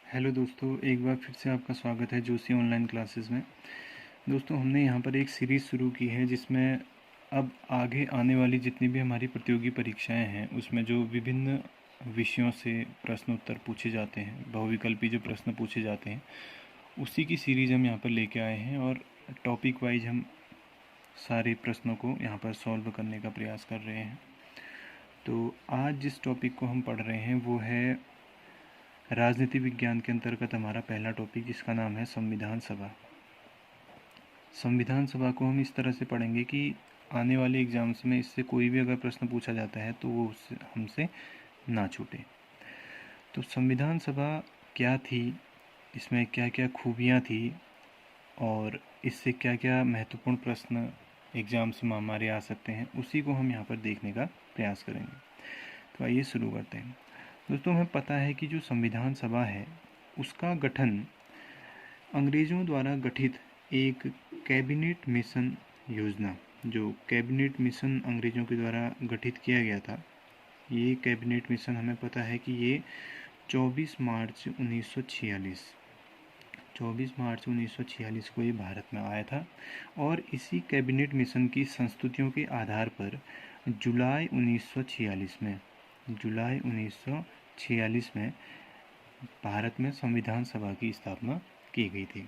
Hello दोस्तों, एक बार फिर से आपका स्वागत है जोशी ऑनलाइन क्लासेस में। दोस्तों, हमने यहाँ पर एक सीरीज़ शुरू की है जिसमें अब आगे आने वाली जितनी भी हमारी प्रतियोगी परीक्षाएं हैं उसमें जो विभिन्न विषयों से प्रश्न उत्तर पूछे जाते हैं, बहुविकल्पी जो प्रश्न पूछे जाते हैं, उसी की सीरीज़ हम यहाँ पर लेके आए हैं और टॉपिक वाइज हम सारे प्रश्नों को यहाँ पर सॉल्व करने का प्रयास कर रहे हैं। तो आज जिस टॉपिक को हम पढ़ रहे हैं वो है राजनीति विज्ञान के अंतर्गत हमारा पहला टॉपिक, जिसका नाम है संविधान सभा। संविधान सभा को हम इस तरह से पढ़ेंगे कि आने वाले एग्ज़ाम्स में इससे कोई भी अगर प्रश्न पूछा जाता है तो वो उससे हमसे ना छूटे। तो संविधान सभा क्या थी, इसमें क्या क्या खूबियाँ थी और इससे क्या क्या महत्वपूर्ण प्रश्न एग्ज़ाम्स में हमारे आ सकते हैं, उसी को हम यहाँ पर देखने का प्रयास करेंगे। तो आइए शुरू करते हैं। दोस्तों, हमें पता है कि जो संविधान सभा है उसका गठन अंग्रेज़ों द्वारा गठित एक कैबिनेट मिशन योजना, जो कैबिनेट मिशन अंग्रेज़ों के द्वारा गठित किया गया था, ये कैबिनेट मिशन हमें पता है कि ये 24 मार्च 1946 को ये भारत में आया था। और इसी कैबिनेट मिशन की संस्तुतियों के आधार पर जुलाई 1946 में भारत में संविधान सभा की स्थापना की गई थी।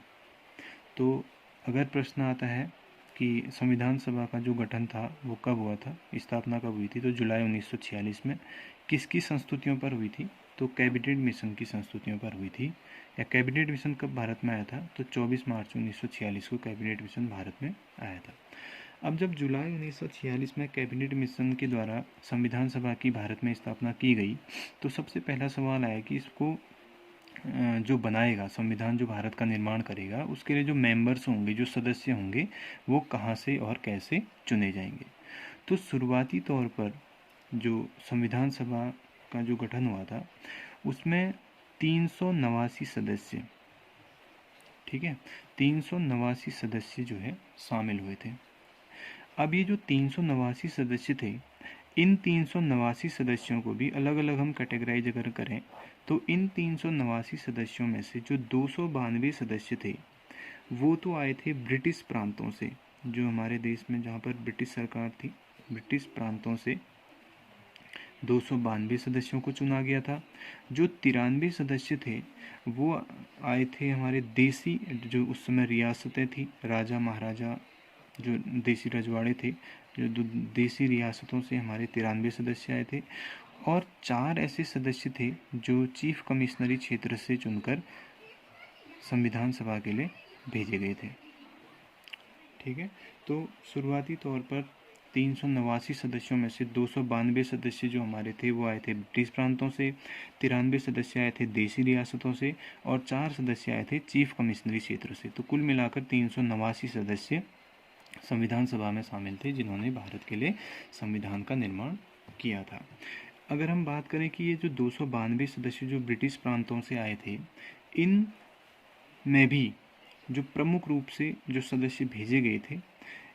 तो अगर प्रश्न आता है कि संविधान सभा का जो गठन था वो कब हुआ था, स्थापना कब हुई थी, तो जुलाई 1946 में। किसकी संस्तुतियों पर हुई थी, तो कैबिनेट मिशन की संस्तुतियों पर हुई थी। या कैबिनेट मिशन कब भारत में आया था, तो 24 मार्च 1946 को कैबिनेट मिशन भारत में आया था। अब जब जुलाई 1946 में कैबिनेट मिशन के द्वारा संविधान सभा की भारत में स्थापना की गई, तो सबसे पहला सवाल आया कि इसको जो बनाएगा, संविधान जो भारत का निर्माण करेगा, उसके लिए जो मेंबर्स होंगे, जो सदस्य होंगे, वो कहाँ से और कैसे चुने जाएंगे। तो शुरुआती तौर पर जो संविधान सभा का जो गठन हुआ था उसमें 389 सदस्य, ठीक है, 389 सदस्य जो है शामिल हुए थे। अब ये जो 389 सदस्य थे, इन 389 सदस्यों को भी अलग अलग हम कैटेगराइज अगर करें तो इन 389 सदस्यों में से जो 292 सदस्य थे वो तो आए थे ब्रिटिश प्रांतों से, जो हमारे देश में जहाँ पर ब्रिटिश सरकार थी, ब्रिटिश प्रांतों से 292 सदस्यों को चुना गया था। जो 93 सदस्य थे वो आए थे हमारे देसी, जो उस समय रियासतें थी, राजा महाराजा जो देसी रजवाड़े थे, जो देसी रियासतों से हमारे 93 सदस्य आए थे। और 4 ऐसे सदस्य थे जो चीफ कमिश्नरी क्षेत्र से चुनकर संविधान सभा के लिए भेजे गए थे। ठीक है, तो शुरुआती तौर पर 389 सदस्यों में से 292 सदस्य जो हमारे थे वो आए थे ब्रिटिश प्रांतों से, 93 सदस्य आए थे देसी रियासतों से और 4 सदस्य आए थे चीफ कमिश्नरी क्षेत्र से। तो कुल मिलाकर 389 सदस्य संविधान सभा में शामिल थे जिन्होंने भारत के लिए संविधान का निर्माण किया था। अगर हम बात करें कि ये जो 292 सदस्य जो ब्रिटिश प्रांतों से आए थे, इन में भी जो प्रमुख रूप से जो सदस्य भेजे गए थे,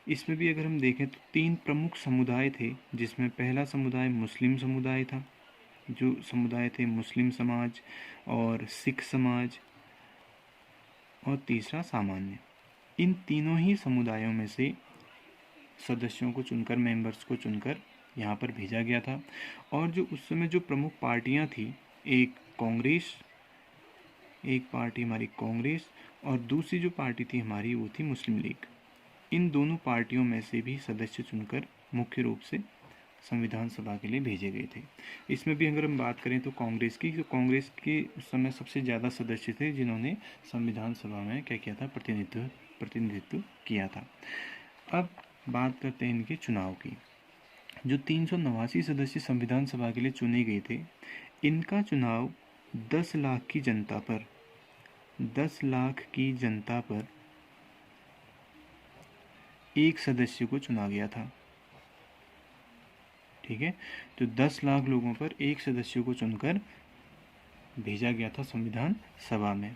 इसमें भी अगर हम देखें तो 3 प्रमुख समुदाय थे, जिसमें पहला समुदाय मुस्लिम समुदाय था, जो समुदाय थे मुस्लिम समाज और सिख समाज, और तीसरा सामान्य। इन तीनों ही समुदायों में से सदस्यों को चुनकर, मेंबर्स को चुनकर यहाँ पर भेजा गया था। और जो उस समय जो प्रमुख पार्टियाँ थी, एक पार्टी हमारी कांग्रेस और दूसरी जो पार्टी थी हमारी वो थी मुस्लिम लीग। इन दोनों पार्टियों में से भी सदस्य चुनकर मुख्य रूप से संविधान सभा के लिए भेजे गए थे। इसमें भी अगर हम बात करें तो कांग्रेस की, तो कांग्रेस के उस समय सबसे ज़्यादा सदस्य थे जिन्होंने संविधान सभा में क्या किया था, प्रतिनिधित्व किया था। अब बात करते हैं इनके चुनाव की। जो 389 सदस्य संविधान सभा के लिए चुने गए थे, इनका चुनाव 10 लाख की जनता पर एक सदस्य को चुना गया था। ठीक है, तो 10 लाख लोगों पर एक सदस्य को चुनकर भेजा गया था संविधान सभा में।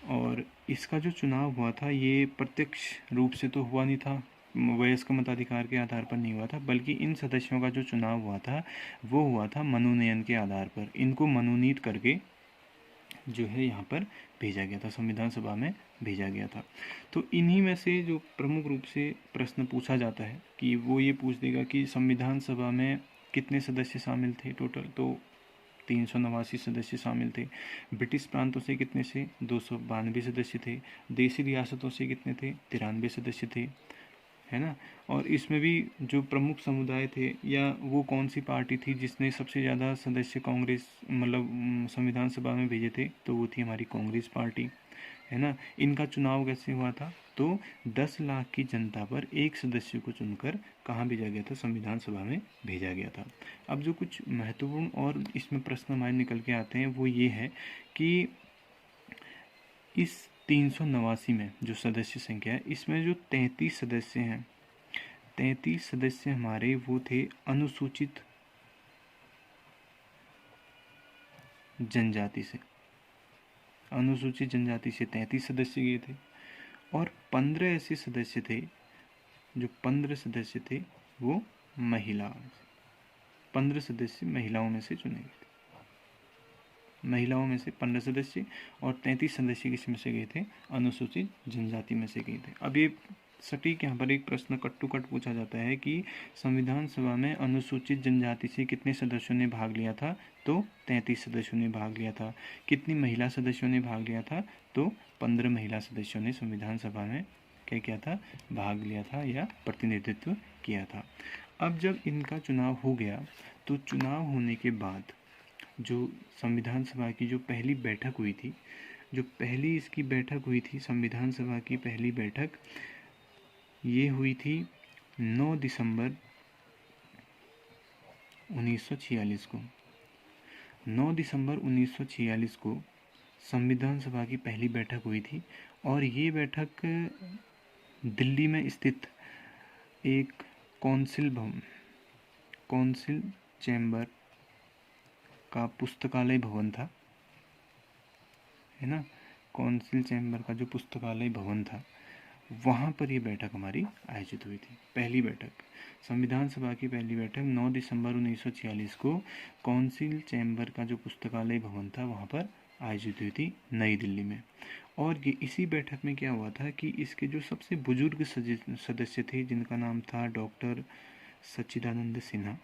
और इसका जो चुनाव हुआ था ये प्रत्यक्ष रूप से तो हुआ नहीं था, वयस्क मताधिकार के आधार पर नहीं हुआ था, बल्कि इन सदस्यों का जो चुनाव हुआ था वो हुआ था मनोनयन के आधार पर। इनको मनोनीत करके जो है यहाँ पर भेजा गया था, संविधान सभा में भेजा गया था। तो इन्हीं में से जो प्रमुख रूप से प्रश्न पूछा जाता है कि वो ये पूछ देगा कि संविधान सभा में कितने सदस्य शामिल थे टोटल, तो 389 सदस्य शामिल थे। ब्रिटिश प्रांतों से कितने से 292 सदस्य थे। देसी रियासतों से कितने थे 93 सदस्य थे, है ना। और इसमें भी जो प्रमुख समुदाय थे या वो कौन सी पार्टी थी जिसने सबसे ज़्यादा सदस्य कांग्रेस मतलब संविधान सभा में भेजे थे, तो वो थी हमारी कांग्रेस पार्टी, है ना। इनका चुनाव कैसे हुआ था, तो 10 लाख की जनता पर एक सदस्य को चुनकर कहाँ भेजा गया था, संविधान सभा में भेजा गया था। अब जो कुछ महत्वपूर्ण और इसमें प्रश्न हमारे निकल के आते हैं वो ये है कि इस 389 में जो सदस्य संख्या है, इसमें जो 33 सदस्य हैं, 33 सदस्य हमारे वो थे अनुसूचित जनजाति से। अनुसूचित जनजाति से 33 सदस्य गए थे और 15 ऐसे सदस्य थे, जो 15 सदस्य थे वो महिला, 15 सदस्य महिलाओं में से चुने गए थे। महिलाओं में से 15 सदस्य और 33 सदस्य किस में से गए थे, अनुसूचित जनजाति में से गए थे। अब ये सटीक यहाँ पर एक प्रश्न कट टू कट पूछा जाता है कि संविधान सभा में अनुसूचित जनजाति से कितने सदस्यों ने भाग लिया था, तो 33 सदस्यों ने भाग लिया था। कितनी महिला सदस्यों ने भाग लिया था, तो 15 महिला सदस्यों ने संविधान सभा में क्या किया था, भाग लिया था या प्रतिनिधित्व किया था। अब जब इनका चुनाव हो गया, तो चुनाव होने के बाद जो संविधान सभा की जो पहली बैठक हुई थी, जो पहली इसकी बैठक हुई थी, संविधान सभा की पहली बैठक ये हुई थी 9 दिसंबर 1946 को। 9 दिसंबर 1946 को संविधान सभा की पहली बैठक हुई थी और ये बैठक दिल्ली में स्थित एक कौंसिल चैम्बर का पुस्तकालय भवन था, है ना। कौंसिल चैम्बर का जो पुस्तकालय भवन था, वहाँ पर ये बैठक हमारी आयोजित हुई थी। पहली बैठक, संविधान सभा की पहली बैठक 9 दिसंबर 1946 को कौंसिल चैम्बर का जो पुस्तकालय भवन था वहाँ पर आयोजित हुई थी, नई दिल्ली में। और ये इसी बैठक में क्या हुआ था कि इसके जो सबसे बुजुर्ग सदस्य थे, जिनका नाम था डॉक्टर सच्चिदानंद सिन्हा,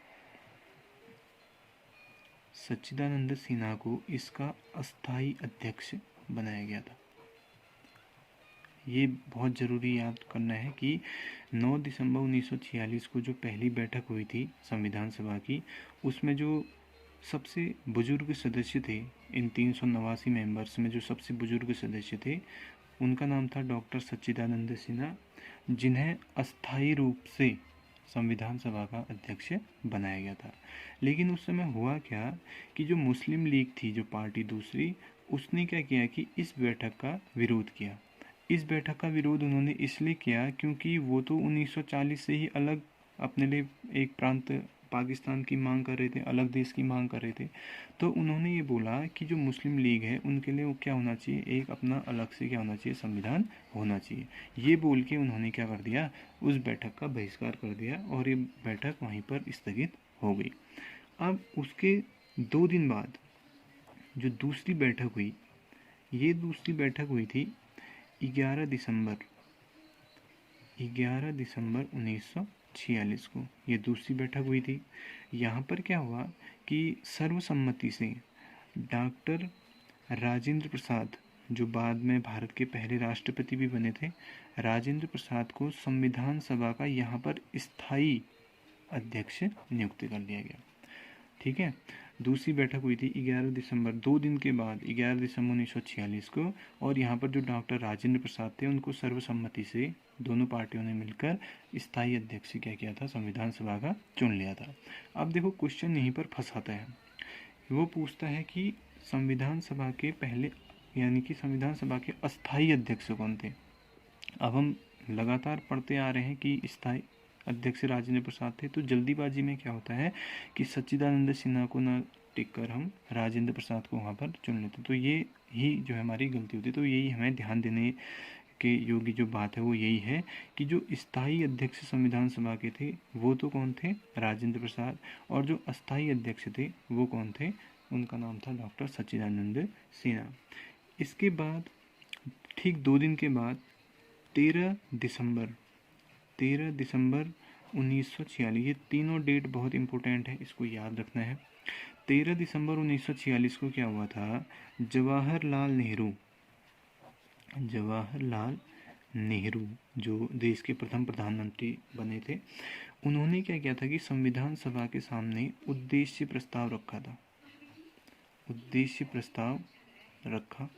सच्चिदानंद सिन्हा को इसका अस्थाई अध्यक्ष बनाया गया था। ये बहुत ज़रूरी याद करना है कि 9 दिसंबर 1946 को जो पहली बैठक हुई थी संविधान सभा की, उसमें जो सबसे बुजुर्ग सदस्य थे, इन 389 मेंबर्स में जो सबसे बुजुर्ग सदस्य थे, उनका नाम था डॉक्टर सच्चिदानंद सिन्हा, जिन्हें अस्थायी रूप से संविधान सभा का अध्यक्ष बनाया गया था। लेकिन उस समय हुआ क्या कि जो मुस्लिम लीग थी, जो पार्टी दूसरी, उसने क्या किया कि इस बैठक का विरोध किया। इस बैठक का विरोध उन्होंने इसलिए किया क्योंकि वो तो 1940 से ही अलग अपने लिए एक प्रांत पाकिस्तान की मांग कर रहे थे, अलग देश की मांग कर रहे थे। तो उन्होंने ये बोला कि जो मुस्लिम लीग है उनके लिए वो क्या होना चाहिए, एक अपना अलग से क्या होना चाहिए, संविधान होना चाहिए। ये बोल के उन्होंने क्या कर दिया, उस बैठक का बहिष्कार कर दिया और ये बैठक वहीं पर स्थगित हो गई। अब उसके 2 दिन बाद जो दूसरी बैठक हुई, ये दूसरी बैठक हुई थी 11 दिसंबर 1946 को ये दूसरी बैठक हुई थी। यहाँ पर क्या हुआ कि सर्वसम्मति से डॉक्टर राजेंद्र प्रसाद, जो बाद में भारत के पहले राष्ट्रपति भी बने थे, राजेंद्र प्रसाद को संविधान सभा का यहाँ पर स्थायी अध्यक्ष नियुक्त कर दिया गया। ठीक है, दूसरी बैठक हुई थी 11 दिसंबर, 2 दिन के बाद 11 दिसंबर 1946 को, और यहाँ पर जो डॉक्टर राजेंद्र प्रसाद थे उनको सर्वसम्मति से दोनों पार्टियों ने मिलकर स्थायी अध्यक्ष क्या किया था, संविधान सभा का चुन लिया था। अब देखो क्वेश्चन यहीं पर फंसाता है, वो पूछता है कि संविधान सभा के पहले यानी कि संविधान सभा के अस्थायी अध्यक्ष कौन थे। अब हम लगातार पढ़ते आ रहे हैं कि स्थायी अध्यक्ष राजेंद्र प्रसाद थे, तो जल्दीबाजी में क्या होता है कि सच्चिदानंद सिन्हा को न टिक कर हम राजेंद्र प्रसाद को वहाँ पर चुन लेते, तो ये ही जो है हमारी गलती होती है। तो यही हमें ध्यान देने के योग्य जो बात है वो यही है कि जो स्थायी अध्यक्ष संविधान सभा के थे वो तो कौन थे, राजेंद्र प्रसाद, और जो अस्थायी अध्यक्ष थे वो कौन थे, उनका नाम था डॉक्टर सच्चिदानंद सिन्हा। इसके बाद ठीक 2 दिन के बाद 13 दिसंबर 1946, ये तीनों डेट बहुत इंपॉर्टेंट है, इसको याद रखना है। 13 दिसंबर 1946 को क्या हुआ था, जवाहरलाल नेहरू जो देश के प्रथम प्रधानमंत्री बने थे, उन्होंने क्या किया था कि संविधान सभा के सामने उद्देश्य प्रस्ताव रखा था। उद्देश्य प्रस्ताव रखा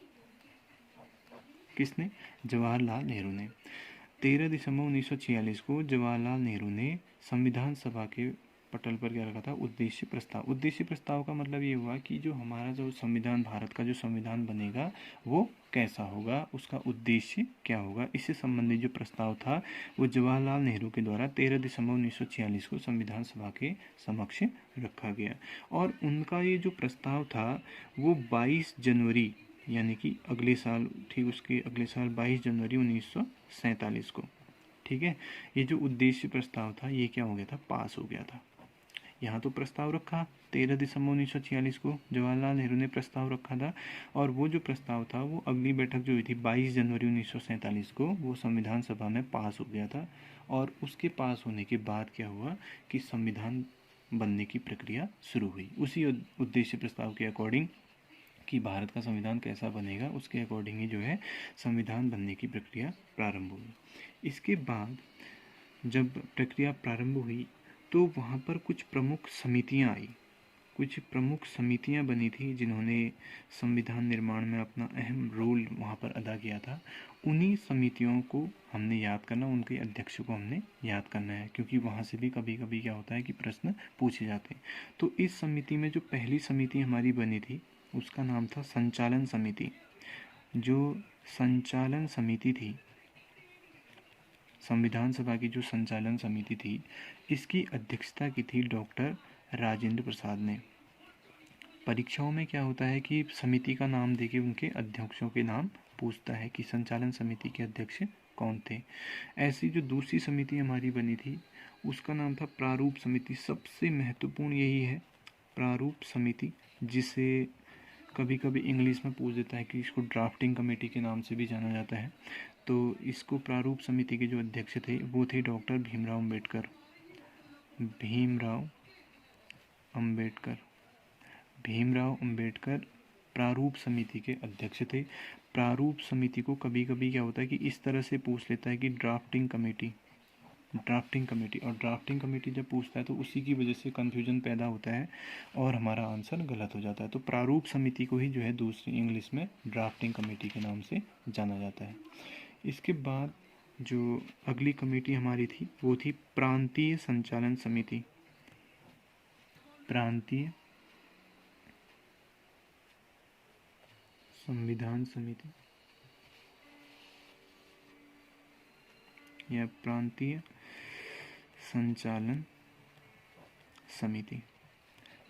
किसने, जवाहरलाल नेहरू ने। 13 दिसंबर 1946 को जवाहरलाल नेहरू ने संविधान सभा के पटल पर क्या रखा था, उद्देश्य प्रस्ताव। उद्देश्य प्रस्ताव का मतलब ये हुआ कि जो हमारा जो संविधान, भारत का जो संविधान बनेगा वो कैसा होगा, उसका उद्देश्य क्या होगा, इससे संबंधित जो प्रस्ताव था वो जवाहरलाल नेहरू के द्वारा 13 दिसंबर 1946 को संविधान सभा के समक्ष रखा गया। और उनका ये जो प्रस्ताव था वो 22 जनवरी यानी कि अगले साल, ठीक उसके अगले साल 22 जनवरी 1947 को, ठीक है, ये जो उद्देश्य प्रस्ताव था ये क्या हो गया था, पास हो गया था। यहाँ तो प्रस्ताव रखा 13 दिसंबर 1946 को जवाहरलाल नेहरू ने प्रस्ताव रखा था, और वो जो प्रस्ताव था वो अगली बैठक जो हुई थी 22 जनवरी 1947 को, वो संविधान सभा में पास हो गया था। और उसके पास होने के बाद क्या हुआ कि संविधान बनने की प्रक्रिया शुरू हुई। उसी उद्देश्य प्रस्ताव के अकॉर्डिंग कि भारत का संविधान कैसा बनेगा, उसके अकॉर्डिंग ही जो है संविधान बनने की प्रक्रिया प्रारंभ हुई। इसके बाद जब प्रक्रिया प्रारंभ हुई तो वहाँ पर कुछ प्रमुख समितियाँ आई, कुछ प्रमुख समितियाँ बनी थी जिन्होंने संविधान निर्माण में अपना अहम रोल वहाँ पर अदा किया था। उन्हीं समितियों को हमने याद करना, उनके अध्यक्ष को हमने याद करना है, क्योंकि वहाँ से भी कभी कभी क्या होता है कि प्रश्न पूछे जाते हैं। तो इस समिति में जो पहली समिति हमारी बनी थी उसका नाम था संचालन समिति। जो संचालन समिति थी, संविधान सभा की जो संचालन समिति थी, इसकी अध्यक्षता की थी डॉक्टर राजेंद्र प्रसाद ने। परीक्षाओं में क्या होता है कि समिति का नाम देके उनके अध्यक्षों के नाम पूछता है कि संचालन समिति के अध्यक्ष कौन थे। ऐसी जो दूसरी समिति हमारी बनी थी उसका नाम था प्रारूप समिति। सबसे महत्वपूर्ण यही है प्रारूप समिति, जिसे कभी कभी इंग्लिश में पूछ देता है कि इसको ड्राफ्टिंग कमेटी के नाम से भी जाना जाता है। तो इसको प्रारूप समिति के जो अध्यक्ष थे वो थे डॉक्टर भीमराव अंबेडकर प्रारूप समिति के अध्यक्ष थे। प्रारूप समिति को कभी कभी क्या होता है कि इस तरह से पूछ लेता है कि ड्राफ्टिंग कमेटी, और ड्राफ्टिंग कमेटी जब पूछता है तो उसी की वजह से कन्फ्यूजन पैदा होता है और हमारा आंसर गलत हो जाता है। तो प्रारूप समिति को ही जो है दूसरी इंग्लिश में ड्राफ्टिंग कमेटी के नाम से जाना जाता है। इसके बाद जो अगली कमेटी हमारी थी वो थी प्रांतीय संचालन समिति। प्रांतीय संविधान समिति या प्रांतीय संचालन समिति।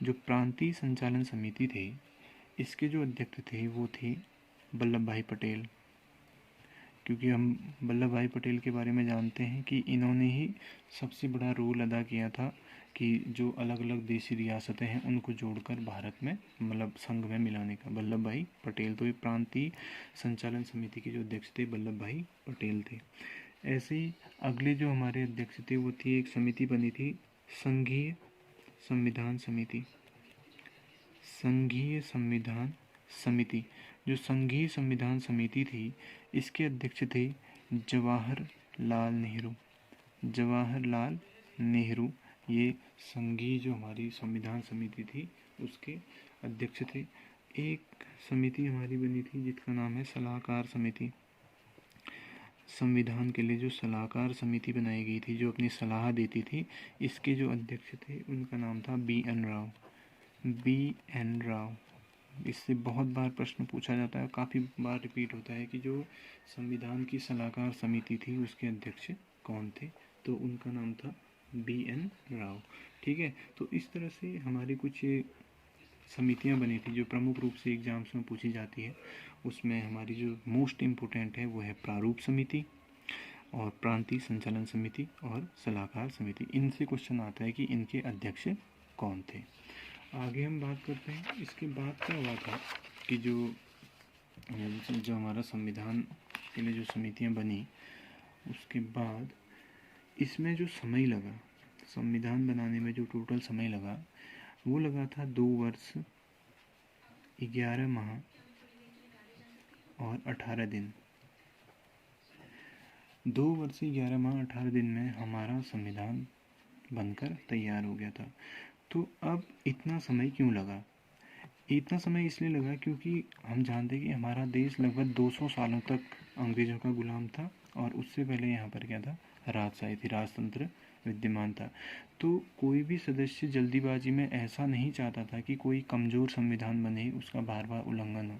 जो प्रांतीय संचालन समिति थे इसके जो अध्यक्ष थे वो थे वल्लभ भाई पटेल। क्योंकि हम वल्लभ भाई पटेल के बारे में जानते हैं कि इन्होंने ही सबसे बड़ा रोल अदा किया था कि जो अलग अलग देशी रियासतें हैं उनको जोड़कर भारत में मतलब संघ में मिलाने का। वल्लभ भाई पटेल, तो ये प्रांतीय संचालन समिति के जो अध्यक्ष थे वल्लभ भाई पटेल थे। ऐसे ही अगले जो हमारे अध्यक्ष थे वो थी एक समिति बनी थी संघीय संविधान समिति। संघीय संविधान समिति, जो संघीय संविधान समिति थी इसके अध्यक्ष थे जवाहरलाल नेहरू। ये संघीय जो हमारी संविधान समिति थी उसके अध्यक्ष थे। एक समिति हमारी बनी थी जिसका नाम है सलाहकार समिति। संविधान के लिए जो सलाहकार समिति बनाई गई थी जो अपनी सलाह देती थी, इसके जो अध्यक्ष थे उनका नाम था बी एन राव। इससे बहुत बार प्रश्न पूछा जाता है, काफ़ी बार रिपीट होता है कि जो संविधान की सलाहकार समिति थी उसके अध्यक्ष कौन थे, तो उनका नाम था बी एन राव। ठीक है, तो इस तरह से हमारी कुछ समितियां बनी थी जो प्रमुख रूप से एग्जाम्स में पूछी जाती है। उसमें हमारी जो मोस्ट इम्पोर्टेंट है वो है प्रारूप समिति और प्रांतीय संचालन समिति और सलाहकार समिति। इनसे क्वेश्चन आता है कि इनके अध्यक्ष कौन थे। आगे हम बात करते हैं। इसके बाद क्या हुआ था कि जो हमारा संविधान के लिए जो समितियां बनी, उसके बाद इसमें जो समय लगा, संविधान बनाने में जो टोटल समय लगा वो लगा था 2 वर्ष 11 माह और 18 दिन। 2 वर्ष 11 माह 18 दिन में हमारा संविधान बनकर तैयार हो गया था। तो अब इतना समय क्यों लगा? इतना समय इसलिए लगा क्योंकि हम जानते हैं कि हमारा देश लगभग 200 सालों तक अंग्रेज़ों का गुलाम था और उससे पहले यहाँ पर क्या था, राजशाही थी, राजतंत्र विद्यमान था। तो कोई भी सदस्य जल्दीबाजी में ऐसा नहीं चाहता था कि कोई कमज़ोर संविधान बने, उसका बार बार उल्लंघन हो।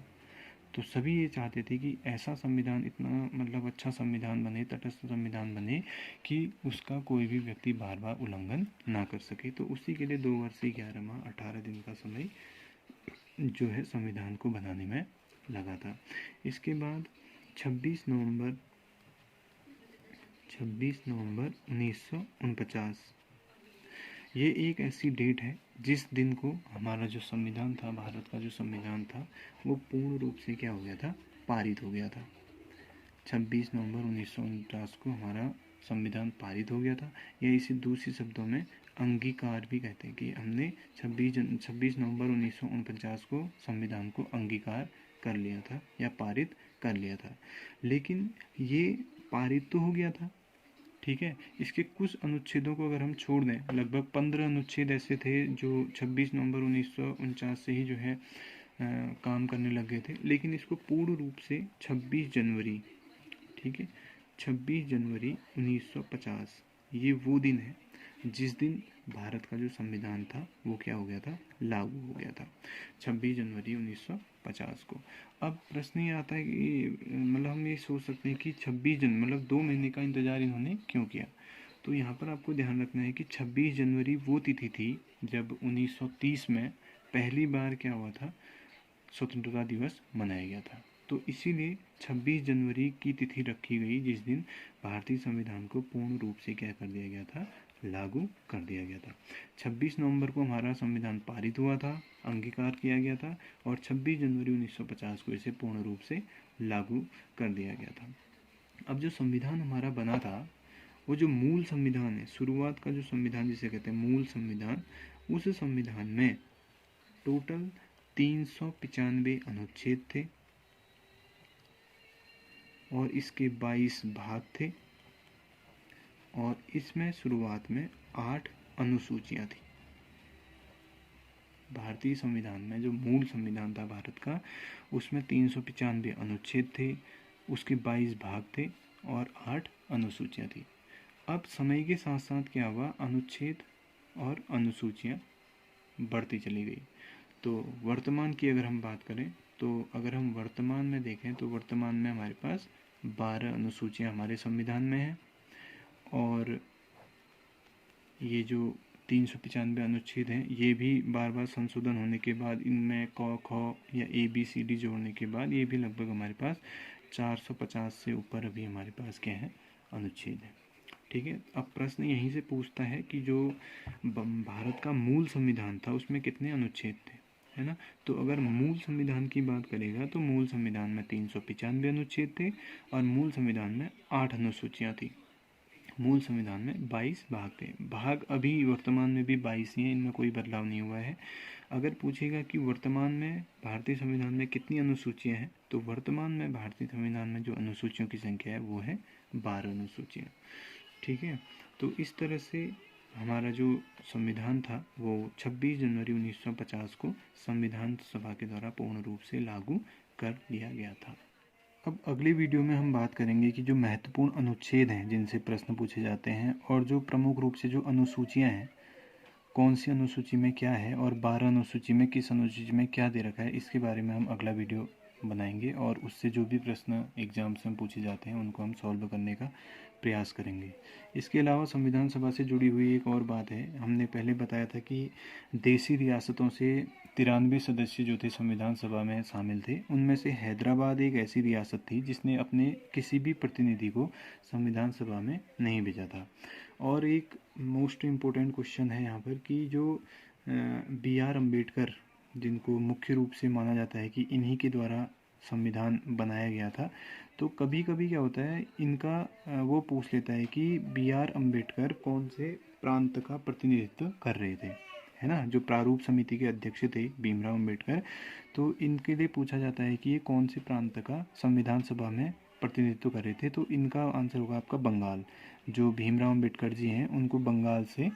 तो सभी ये चाहते थे कि ऐसा संविधान, इतना मतलब अच्छा संविधान बने, तटस्थ संविधान बने कि उसका कोई भी व्यक्ति बार बार उल्लंघन ना कर सके। तो उसी के लिए 2 वर्ष 11 माह 18 दिन का समय जो है संविधान को बनाने में लगा था। इसके बाद 26 नवंबर 1949 ये एक ऐसी डेट है जिस दिन को हमारा जो संविधान था, भारत का जो संविधान था, वो पूर्ण रूप से क्या हो गया था, पारित हो गया था। 26 नवंबर 1949 को हमारा संविधान पारित हो गया था, या इसे दूसरे शब्दों में अंगीकार भी कहते हैं कि हमने 26 नवंबर 1949 को संविधान को अंगीकार कर लिया था या पारित कर लिया था। लेकिन ये पारित तो हो गया था, ठीक है, इसके कुछ अनुच्छेदों को अगर हम छोड़ दें, लगभग 15 अनुच्छेद ऐसे थे जो 26 नवंबर 1949 से ही जो है काम करने लग गए थे। लेकिन इसको पूर्ण रूप से 26 जनवरी, ठीक है, 26 जनवरी 1950 ये वो दिन है जिस दिन भारत का जो संविधान था वो क्या हो गया था, लागू हो गया था, 26 जनवरी 1950 को। अब प्रश्न ये आता है कि मतलब हम ये सोच सकते हैं कि 26 जनवरी मतलब 2 महीने का इंतज़ार इन्होंने क्यों किया। तो यहाँ पर आपको ध्यान रखना है कि 26 जनवरी वो तिथि थी जब 1930 में पहली बार क्या हुआ था, स्वतंत्रता दिवस मनाया गया था। तो इसीलिए 26 जनवरी की तिथि रखी गई जिस दिन भारतीय संविधान को पूर्ण रूप से क्या कर दिया गया था, लागू कर दिया गया था। 26 नवंबर को हमारा संविधान पारित हुआ था, अंगीकार किया गया था, और 26 जनवरी 1950 को इसे पूर्ण रूप से लागू कर दिया गया था। अब जो संविधान हमारा बना था, वो जो मूल संविधान है, शुरुआत का जो संविधान जिसे कहते हैं मूल संविधान, उस संविधान में टोटल 395 अनुच्छेद थे और इसके 22 भाग थे, और इसमें शुरुआत में 8 अनुसूचियां थी। भारतीय संविधान में जो मूल संविधान था भारत का, उसमें 395 अनुच्छेद थे, उसके 22 भाग थे और 8 अनुसूचियां थी। अब समय के साथ साथ क्या हुआ, अनुच्छेद और अनुसूचियां बढ़ती चली गई। तो वर्तमान की अगर हम बात करें, तो अगर हम वर्तमान में देखें तो वर्तमान में हमारे पास 12 अनुसूचियां हमारे संविधान में हैं, और ये जो 395 अनुच्छेद हैं ये भी बार बार संशोधन होने के बाद, इनमें क ख या ABCD जोड़ने के बाद ये भी लगभग हमारे पास 450 से ऊपर अभी हमारे पास क्या है, अनुच्छेद है, ठीक है। अब प्रश्न यहीं से पूछता है कि जो भारत का मूल संविधान था उसमें कितने अनुच्छेद थे, है ना। तो अगर मूल संविधान की बात करेगा तो मूल संविधान में 395 अनुच्छेद थे और मूल संविधान में 8 अनुसूचियाँ थी। मूल संविधान में 22 भाग थे। भाग अभी वर्तमान में भी 22 ही हैं, इनमें कोई बदलाव नहीं हुआ है। अगर पूछेगा कि वर्तमान में भारतीय संविधान में कितनी अनुसूचियाँ हैं, तो वर्तमान में भारतीय संविधान में जो अनुसूचियों की संख्या है वो है 12 अनुसूचियाँ, ठीक है। तो इस तरह से हमारा जो संविधान था वो 26 जनवरी 1950 को संविधान सभा के द्वारा पूर्ण रूप से लागू कर दिया गया था। अब अगली वीडियो में हम बात करेंगे कि जो महत्वपूर्ण अनुच्छेद हैं जिनसे प्रश्न पूछे जाते हैं, और जो प्रमुख रूप से जो अनुसूचियां हैं, कौन सी अनुसूची में क्या है और 12 अनुसूची में किस अनुसूची में क्या दे रखा है, इसके बारे में हम अगला वीडियो बनाएंगे, और उससे जो भी प्रश्न एग्जाम्स में पूछे जाते हैं उनको हम सॉल्व करने का प्रयास करेंगे। इसके अलावा संविधान सभा से जुड़ी हुई एक और बात है, हमने पहले बताया था कि देसी रियासतों से 93 सदस्य जो थे संविधान सभा में शामिल थे, उनमें से हैदराबाद एक ऐसी रियासत थी जिसने अपने किसी भी प्रतिनिधि को संविधान सभा में नहीं भेजा था। और एक मोस्ट इम्पोर्टेंट क्वेश्चन है यहाँ पर कि जो बी आर अम्बेडकर, जिनको मुख्य रूप से माना जाता है कि इन्हीं के द्वारा संविधान बनाया गया था, तो कभी कभी क्या होता है इनका वो पूछ लेता है कि बी आर अम्बेडकर कौन से प्रांत का प्रतिनिधित्व कर रहे थे, है ना, जो प्रारूप समिति के अध्यक्ष थे भीमराव अम्बेडकर। तो इनके लिए पूछा जाता है कि ये कौन से प्रांत का संविधान सभा में प्रतिनिधित्व कर रहे थे, तो इनका आंसर होगा आपका बंगाल। जो भीमराव अम्बेडकर जी हैं उनको बंगाल से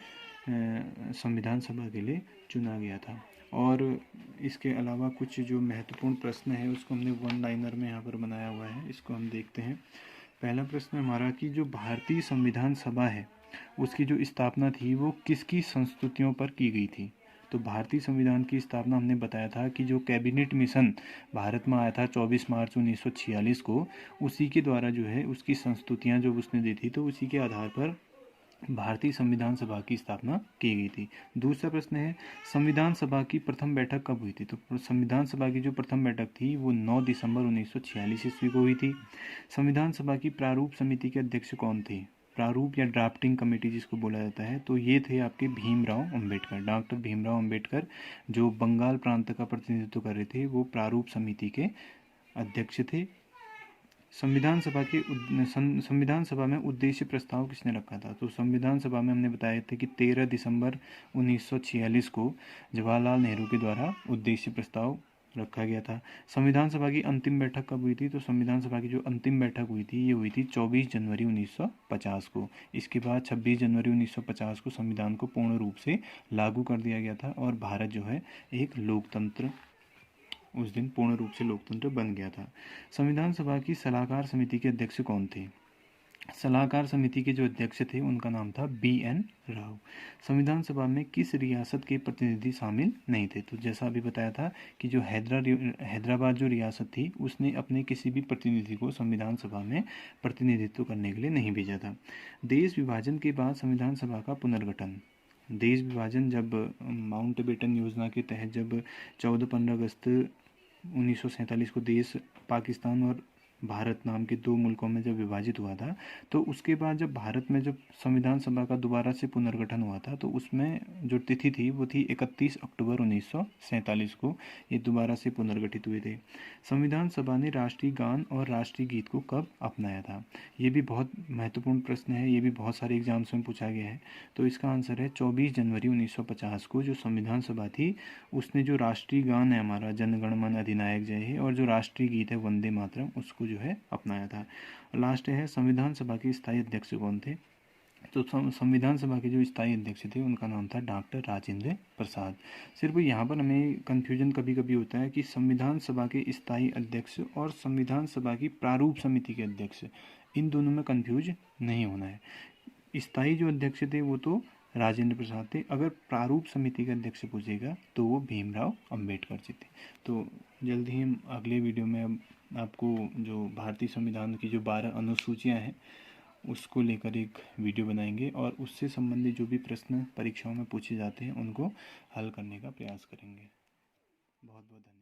संविधान सभा के लिए चुना गया था। और इसके अलावा कुछ जो महत्वपूर्ण प्रश्न है उसको हमने वन लाइनर में यहाँ पर बनाया हुआ है, इसको हम देखते हैं। पहला प्रश्न हमारा कि जो भारतीय संविधान सभा है उसकी जो स्थापना थी वो किसकी संस्तुतियों पर की गई थी। तो भारतीय संविधान की स्थापना हमने बताया था कि जो कैबिनेट मिशन भारत में आया था 24 मार्च 1946 को, उसी के द्वारा जो है उसकी संस्तुतियाँ जो उसने दी थी, तो उसी के आधार पर भारतीय संविधान सभा की स्थापना की गई थी। दूसरा प्रश्न है संविधान सभा की प्रथम बैठक कब हुई थी। तो संविधान सभा की जो प्रथम बैठक थी वो 9 दिसंबर 1946 ईस्वी को हुई थी। संविधान सभा की प्रारूप समिति के अध्यक्ष कौन थे। प्रारूप या ड्राफ्टिंग कमेटी जिसको बोला जाता है, तो ये थे आपके भीमराव अंबेडकर, डॉक्टर भीमराव अंबेडकर, जो बंगाल प्रांत का प्रतिनिधित्व कर रहे थे, वो प्रारूप समिति के अध्यक्ष थे। संविधान सभा में उद्देश्य प्रस्ताव किसने रखा था। तो संविधान सभा में हमने बताया था कि 13 दिसंबर 1946 को जवाहरलाल नेहरू के द्वारा उद्देश्य प्रस्ताव रखा गया था। संविधान सभा की अंतिम बैठक कब हुई थी। तो संविधान सभा की जो अंतिम बैठक हुई थी ये हुई थी 24 जनवरी 1950 को। इसके बाद 26 जनवरी 1950 को संविधान को पूर्ण रूप से लागू कर दिया गया था और भारत जो है एक लोकतंत्र, उस दिन पूर्ण रूप से लोकतंत्र बन गया था। संविधान सभा की सलाहकार समिति के अध्यक्ष कौन थे। सलाहकार समिति के जो अध्यक्ष थे उनका नाम था BN राव। संविधान सभा में किस रियासत के प्रतिनिधि शामिल नहीं थे। तो जैसा अभी बताया था कि जो हैदराबाद जो रियासत थी उसने अपने किसी भी प्रतिनिधि को संविधान सभा में प्रतिनिधित्व करने के लिए नहीं भेजा था। देश विभाजन के बाद संविधान सभा का पुनर्गठन। देश विभाजन जब माउंटबेटन योजना के तहत जब 14-15 अगस्त 1947 को देश पाकिस्तान और भारत नाम के दो मुल्कों में जब विभाजित हुआ था, तो उसके बाद जब भारत में जब संविधान सभा का दोबारा से पुनर्गठन हुआ था, तो उसमें जो तिथि थी वो थी 31 अक्टूबर 1947 को ये दोबारा से पुनर्गठित हुए थे। संविधान सभा ने राष्ट्रीय गान और राष्ट्रीय गीत को कब अपनाया था। ये भी बहुत महत्वपूर्ण प्रश्न है, ये भी बहुत सारे एग्जाम्स में पूछा गया है। तो इसका आंसर है 24 जनवरी 1950 को जो संविधान सभा थी उसने जो राष्ट्रीय गान है हमारा जनगण मन अधिनायक जय हे और जो राष्ट्रीय गीत है वंदे मातरम उसको जो है अपनाया था। लास्ट है संविधान सभा के स्थायी अध्यक्ष कौन थे। तो संविधान सभा के जो स्थायी अध्यक्ष थे उनका नाम था डॉक्टर राजेंद्र प्रसाद। सिर्फ यहाँ पर हमें कन्फ्यूजन कभी कभी होता है कि संविधान सभा के स्थायी अध्यक्ष और संविधान सभा की प्रारूप समिति के अध्यक्ष, इन दोनों में कन्फ्यूज नहीं होना है। स्थायी जो अध्यक्ष थे वो तो राजेंद्र प्रसाद थे, अगर प्रारूप समिति का अध्यक्ष पूछेगा तो वो भीमराव अंबेडकर जी थे। तो जल्द ही हम अगले वीडियो में अब आपको जो भारतीय संविधान की जो 12 अनुसूचियाँ हैं उसको लेकर एक वीडियो बनाएंगे और उससे संबंधित जो भी प्रश्न परीक्षाओं में पूछे जाते हैं उनको हल करने का प्रयास करेंगे। बहुत बहुत धन्यवाद।